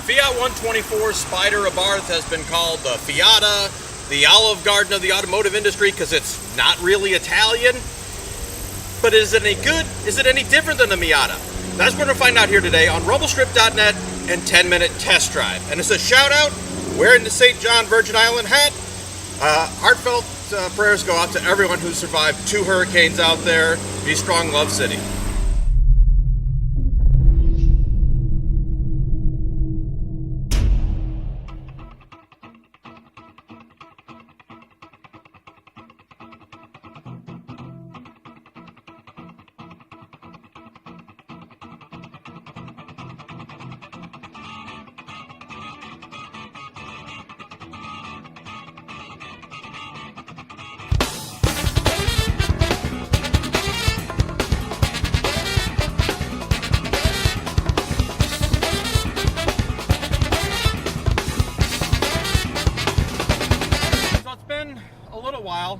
Fiat 124 Spider Abarth has been called the Fiat, the Olive Garden of the automotive industry, because it's not really Italian. But is it any good? Is it any different than the Miata? That's what we're going to find out here today on Rumblestrip.net and 10-minute test drive. And it's a shout out, wearing the St. John Virgin Island hat. Heartfelt prayers go out to everyone who survived 2 hurricanes out there. Be strong, Love City.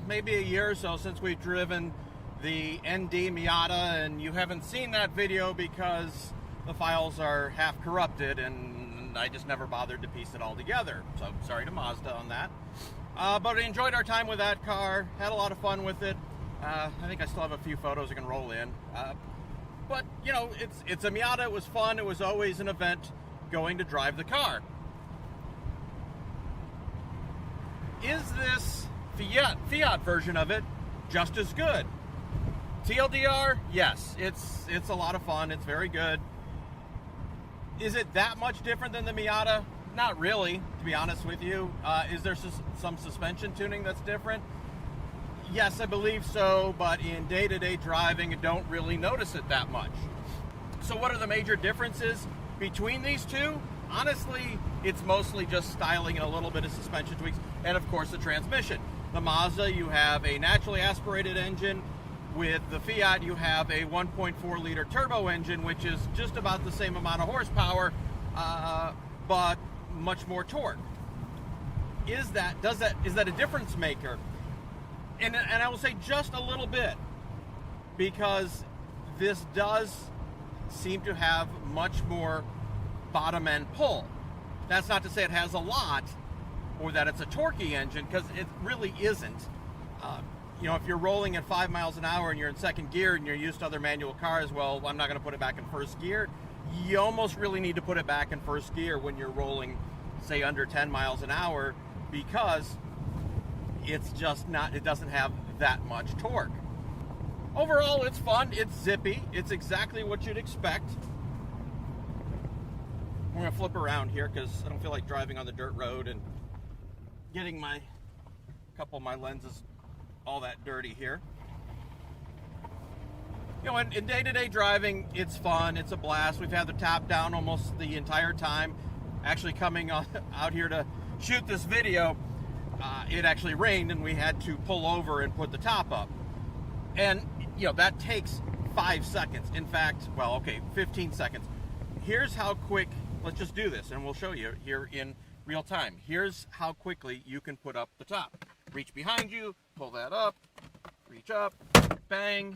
Maybe a year or so since we've driven the ND Miata, and you haven't seen that video because the files are half corrupted and I just never bothered to piece it all together. So sorry to Mazda on that. But I enjoyed our time with that car, had a lot of fun with it. I think I still have a few photos I can roll in. But you know, it's a Miata, it was fun, it was always an event going to drive the car. Is this Fiat version of it just as good? TLDR, yes, it's a lot of fun, it's very good. Is it that much different than the Miata? Not really, to be honest with you. Is there some suspension tuning that's different? Yes, I believe so, but in day-to-day driving, I don't really notice it that much. So what are the major differences between these two? Honestly, it's mostly just styling and a little bit of suspension tweaks, and of course the transmission. The Mazda, you have a naturally aspirated engine. With the Fiat, you have a 1.4 liter turbo engine, which is just about the same amount of horsepower, but much more torque. Is that a difference maker? And I will say just a little bit, because this does seem to have much more bottom end pull. That's not to say it has a lot, or that it's a torquey engine, because it really isn't. You know, if you're rolling at 5 miles an hour and you're in second gear and you're used to other manual cars, well, I'm not going to put it back in first gear. You almost really need to put it back in first gear when you're rolling, say, under 10 miles an hour, because it's just not, it doesn't have that much torque. Overall, it's fun, it's zippy, it's exactly what you'd expect. We're going to flip around here because I don't feel like driving on the dirt road and getting a couple of my lenses all that dirty here. You know, in day-to-day driving, it's fun, it's a blast. We've had the top down almost the entire time. Actually, coming out here to shoot this video, it actually rained and we had to pull over and put the top up. And, you know, that takes 5 seconds. In fact, well, okay, 15 seconds. Here's how quick, let's just do this and we'll show you here in real time. Here's how quickly you can put up the top. Reach behind you, pull that up, reach up, bang,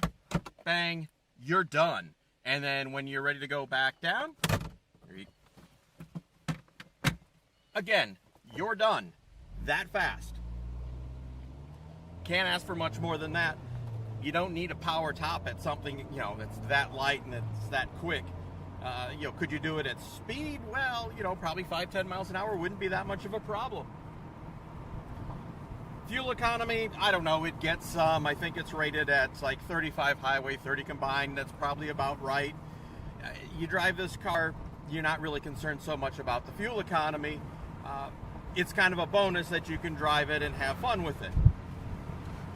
bang, you're done. And then when you're ready to go back down, again, you're done. That fast. Can't ask for much more than that. You don't need a power top at something, you know, that's that light and it's that quick. You know, could you do it at speed? Well, you know, probably 5-10 miles an hour wouldn't be that much of a problem. Fuel economy, I don't know, it gets some. I think it's rated at like 35 highway, 30 combined. That's probably about right. You drive this car, you're not really concerned so much about the fuel economy. It's kind of a bonus that you can drive it and have fun with it.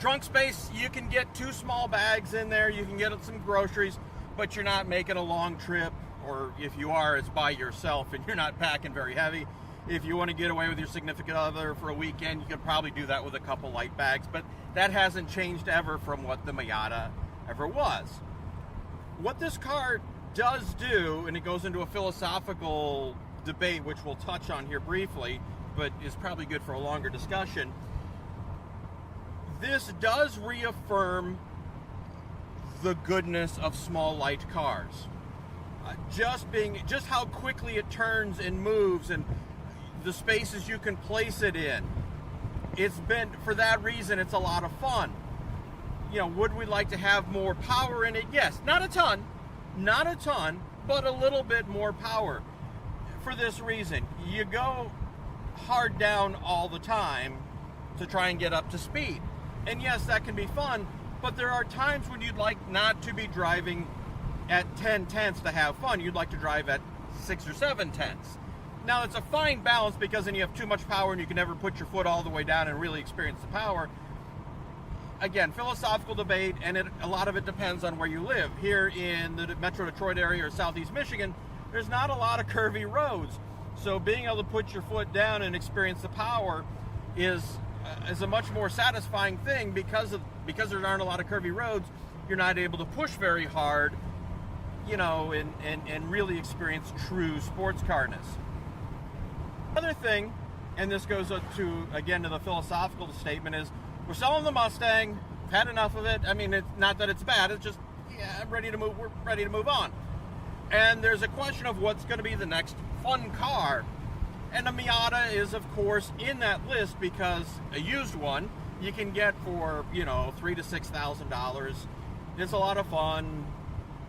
Trunk space, you can get 2 small bags in there. You can get some groceries, but you're not making a long trip. Or if you are, it's by yourself and you're not packing very heavy. If you want to get away with your significant other for a weekend, you could probably do that with a couple light bags, but that hasn't changed ever from what the Miata ever was. What this car does do, and it goes into a philosophical debate, which we'll touch on here briefly, but is probably good for a longer discussion. This does reaffirm the goodness of small light cars. just how quickly it turns and moves and the spaces you can place it in. It's been, for that reason, it's a lot of fun. You know, would we like to have more power in it? Yes, not a ton, but a little bit more power. For this reason, you go hard down all the time to try and get up to speed. And yes, that can be fun, but there are times when you'd like not to be driving at 10 tenths to have fun. You'd like to drive at 6 or 7 tenths. Now, it's a fine balance, because then you have too much power and you can never put your foot all the way down and really experience the power. Again, philosophical debate, and a lot of it depends on where you live. Here in the Metro Detroit area or Southeast Michigan, there's not a lot of curvy roads. So being able to put your foot down and experience the power is a much more satisfying thing, because there aren't a lot of curvy roads. You're not able to push very hard, you know, and really experience true sports carness. Other thing, and this goes to, again, to the philosophical statement, is we're selling the Mustang. Had enough of it. I mean, it's not that it's bad. It's just, yeah, I'm ready to move. We're ready to move on. And there's a question of what's going to be the next fun car. And the Miata is, of course, in that list, because a used one you can get for, you know, $3,000 to $6,000. It's a lot of fun.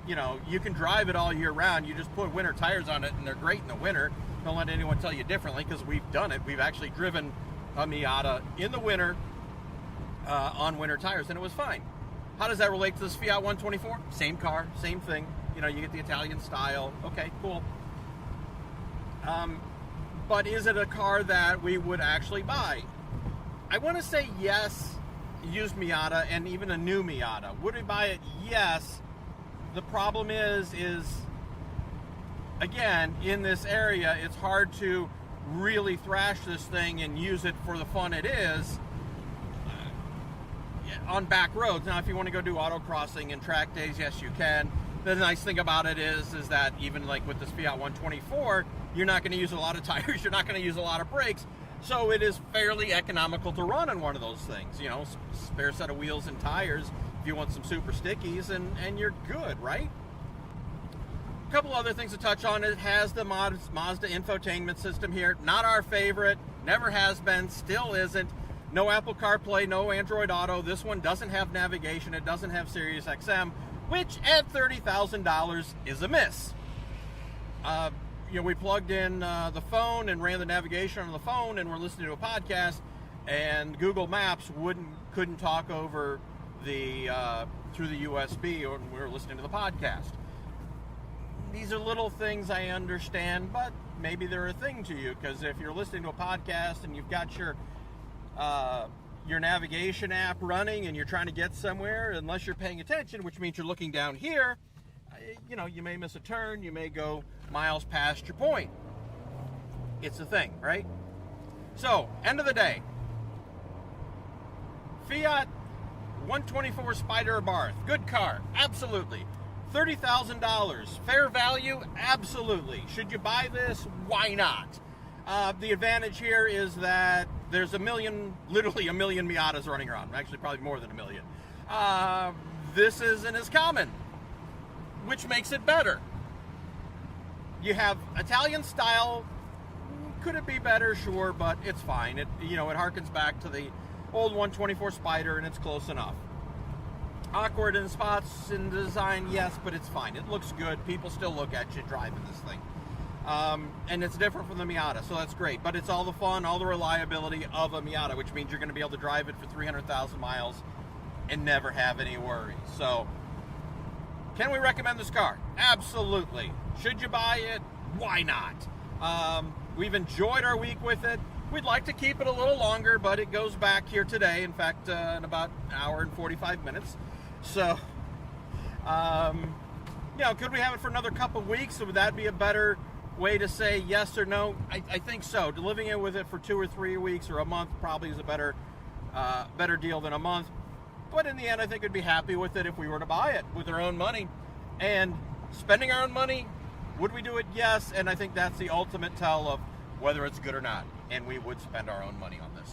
You know, you can drive it all year round. You just put winter tires on it, and they're great in the winter. Don't let anyone tell you differently, because we've done it. We've actually driven a Miata in the winter on winter tires, and it was fine. How does that relate to this Fiat 124? Same car, same thing. You know, you get the Italian style. Okay, cool. But is it a car that we would actually buy? I want to say yes, used Miata, and even a new Miata. Would we buy it? Yes. The problem is again, in this area, it's hard to really thrash this thing and use it for the fun it is on back roads. Now, if you want to go do autocrossing and track days, yes, you can. The nice thing about it is that even like with this Fiat 124, you're not going to use a lot of tires, you're not going to use a lot of brakes, so it is fairly economical to run on one of those things. You know, spare set of wheels and tires if you want some super stickies, and you're good, right? A couple other things to touch on. It has the Mazda infotainment system here. Not our favorite, never has been, still isn't. No Apple CarPlay, no Android Auto. This one doesn't have navigation. It doesn't have Sirius XM, which at $30,000 is a miss. You know, we plugged in the phone and ran the navigation on the phone, and we're listening to a podcast, and Google Maps couldn't talk over the through the USB when we were listening to the podcast. These are little things I understand, but maybe they're a thing to you, because if you're listening to a podcast and you've got your navigation app running and you're trying to get somewhere, unless you're paying attention, which means you're looking down here, you know, you may miss a turn, you may go miles past your point. It's a thing, right? So, end of the day, Fiat 124 Spider Abarth, good car, absolutely. $30,000, fair value, absolutely. Should you buy this? Why not? The advantage here is that there's literally a million Miatas running around. Actually, probably more than a million. This isn't as common, which makes it better. You have Italian style. Could it be better? Sure, but it's fine. It harkens back to the old 124 Spider, and it's close enough. Awkward in spots in design, yes, but it's fine. It looks good. People still look at you driving this thing. And it's different from the Miata, so that's great. But it's all the fun, all the reliability of a Miata, which means you're going to be able to drive it for 300,000 miles and never have any worries. So, can we recommend this car? Absolutely. Should you buy it? Why not? We've enjoyed our week with it. We'd like to keep it a little longer, but it goes back here today. In fact, in about an hour and 45 minutes. So, could we have it for another couple weeks? Would that be a better way to say yes or no? I think so. Living in with it for 2 or 3 weeks or a month probably is a better deal than a month. But in the end, I think we'd be happy with it if we were to buy it with our own money. And spending our own money, would we do it? Yes. And I think that's the ultimate tell of whether it's good or not. And we would spend our own money on this.